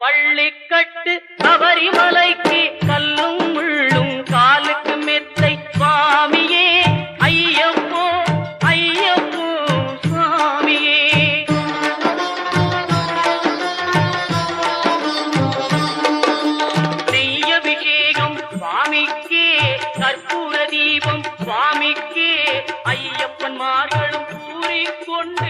பள்ளிக்கட்டு சபரிமலைக்கு கல்லும் முள்ளும் காலுக்கு மெத்தை சுவாமியே ஐயப்போ ஐயப்போ சுவாமியே. நெய்யபிஷேகம் சுவாமிக்கே கற்பூர தீபம் சுவாமிக்கே ஐயப்பன் மார்களும் கூறிக்கொண்டு